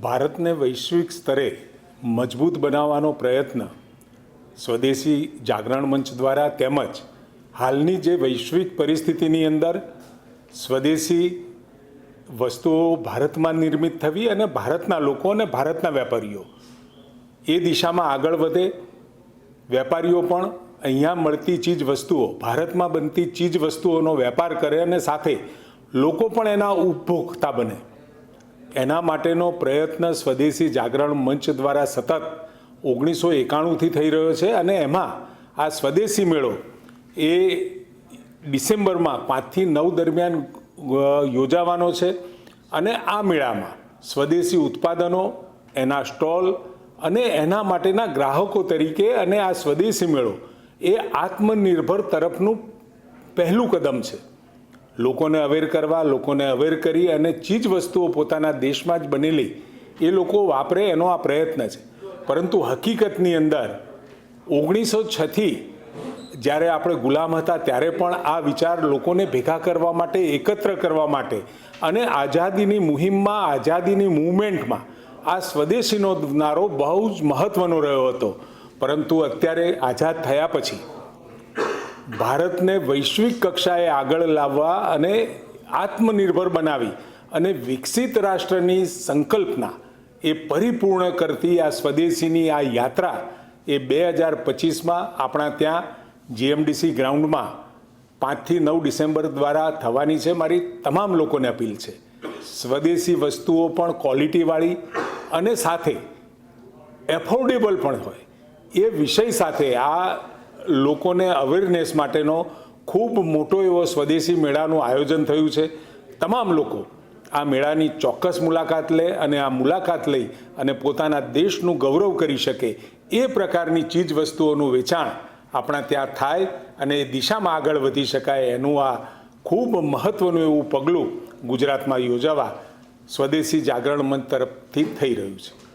ભારતને વૈશ્વિક સ્તરે મજબૂત બનાવવાનો પ્રયત્ન સ્વદેશી જાગરણ મંચ દ્વારા તેમજ હાલની જે વૈશ્વિક પરિસ્થિતિની અંદર સ્વદેશી વસ્તુઓ ભારતમાં નિર્મિત થવી અને ભારતના લોકો અને ભારતના વેપારીઓ એ દિશામાં આગળ વધે, વેપારીઓ પણ અહીંયા મળતી ચીજ વસ્તુઓ, ભારતમાં બનતી ચીજ વસ્તુઓનો વેપાર કરે અને સાથે લોકો પણ એના ઉપભોક્તા બને, એના માટેનો પ્રયત્ન સ્વદેશી જાગરણ મંચ દ્વારા સતત 1991થી થઈ રહ્યો છે. અને એમાં આ સ્વદેશી મેળો એ ડિસેમ્બરમાં 5 થી 9 દરમિયાન યોજાવાનો છે. અને આ મેળામાં સ્વદેશી ઉત્પાદનો, એના સ્ટોલ અને એના માટેના ગ્રાહકો તરીકે અને આ સ્વદેશી મેળો એ આત્મનિર્ભર તરફનું પહેલું કદમ છે. લોકોને અવેર કરવા, લોકોને અવેર કરી અને ચીજ વસ્તુઓ પોતાના દેશમાં જ બનેલી એ લોકો વાપરે એનો આ પ્રયત્ન છે. પરંતુ હકીકતની અંદર 1906થી જ્યારે આપણે ગુલામ હતા ત્યારે પણ આ વિચાર લોકોને ભેગા કરવા માટે, એકત્ર કરવા માટે અને આઝાદીની મુહિમમાં, આઝાદીની મૂવમેન્ટમાં આ સ્વદેશીનો નારો બહુ જ મહત્ત્વનો રહ્યો હતો. પરંતુ અત્યારે આઝાદ થયા પછી ભારતને વૈશ્વિક કક્ષાએ આગળ લાવવા અને આત્મનિર્ભર બનાવી અને વિકસિત રાષ્ટ્રની સંકલ્પના એ પરિપૂર્ણ કરતી આ સ્વદેશીની આ યાત્રા એ 2025માં આપણા ત્યાં જીએમડીસી ગ્રાઉન્ડમાં 5 થી 9 ડિસેમ્બર દ્વારા થવાની છે. મારી તમામ લોકોને અપીલ છે, સ્વદેશી વસ્તુઓ પણ ક્વોલિટીવાળી અને સાથે એફોર્ડેબલ પણ હોય એ વિષય સાથે આ લોકોને અવેરનેસ માટેનો ખૂબ મોટો એવો સ્વદેશી મેળાનું આયોજન થયું છે. તમામ લોકો આ મેળાની ચોક્કસ મુલાકાત લે અને આ મુલાકાત લઈ અને પોતાના દેશનું ગૌરવ કરી શકે એ પ્રકારની ચીજ વસ્તુઓનું વેચાણ આપણા ત્યાં થાય અને એ દિશામાં આગળ વધી શકાય એનું આ ખૂબ મહત્ત્વનું એવું પગલું ગુજરાતમાં યોજાવા સ્વદેશી જાગરણ મંચ તરફથી થઈ રહ્યું છે.